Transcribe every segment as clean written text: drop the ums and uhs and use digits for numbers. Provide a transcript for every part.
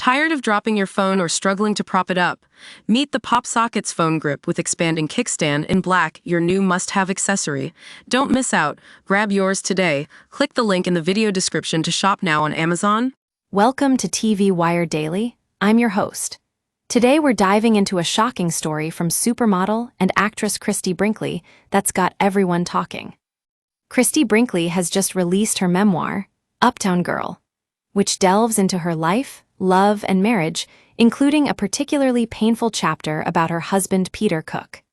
Tired of dropping your phone or struggling to prop it up? Meet the PopSockets phone grip with expanding kickstand in black, your new must-have accessory. Don't miss out. Grab yours today. Click the link in the video description to shop now on Amazon. Welcome to TV Wire Daily. I'm your host. Today we're diving into a shocking story from supermodel and actress Christie Brinkley that's got everyone talking. Christie Brinkley has just released her memoir, Uptown Girl, which delves into her life, love, and marriage, including a particularly painful chapter about her husband Peter Cook.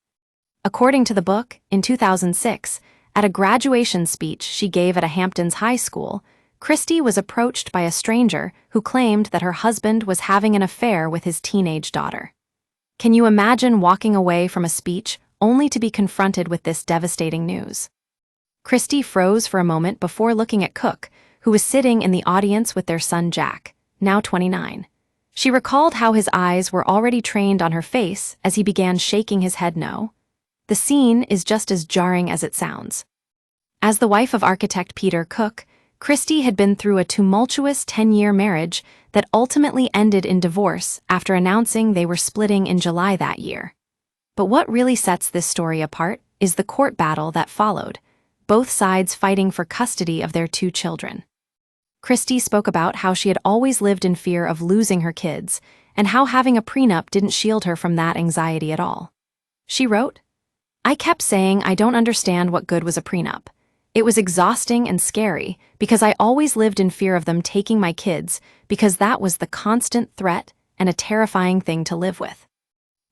According to the book, in 2006, at a graduation speech she gave at a Hamptons high school, Christie was approached by a stranger who claimed that her husband was having an affair with his teenage daughter. Can you imagine walking away from a speech only to be confronted with this devastating news? Christie froze for a moment before looking at Cook, who was sitting in the audience with their son Jack, now 29. She recalled how his eyes were already trained on her face as he began shaking his head no. The scene is just as jarring as it sounds. As the wife of architect Peter Cook, Christie had been through a tumultuous 10-year marriage that ultimately ended in divorce after announcing they were splitting in July that year. But what really sets this story apart is the court battle that followed, both sides fighting for custody of their two children. Christie spoke about how she had always lived in fear of losing her kids, and how having a prenup didn't shield her from that anxiety at all. She wrote, "I kept saying I don't understand what good was a prenup. It was exhausting and scary because I always lived in fear of them taking my kids because that was the constant threat and a terrifying thing to live with."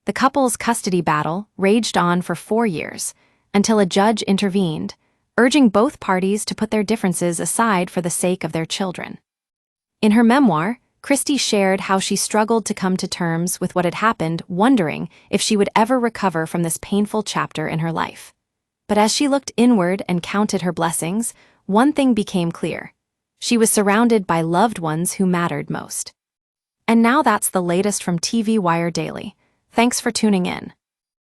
The couple's custody battle raged on for 4 years until a judge intervened, urging both parties to put their differences aside for the sake of their children. In her memoir, Christie shared how she struggled to come to terms with what had happened, wondering if she would ever recover from this painful chapter in her life. But as she looked inward and counted her blessings, one thing became clear. She was surrounded by loved ones who mattered most. And now that's the latest from TV Wire Daily. Thanks for tuning in.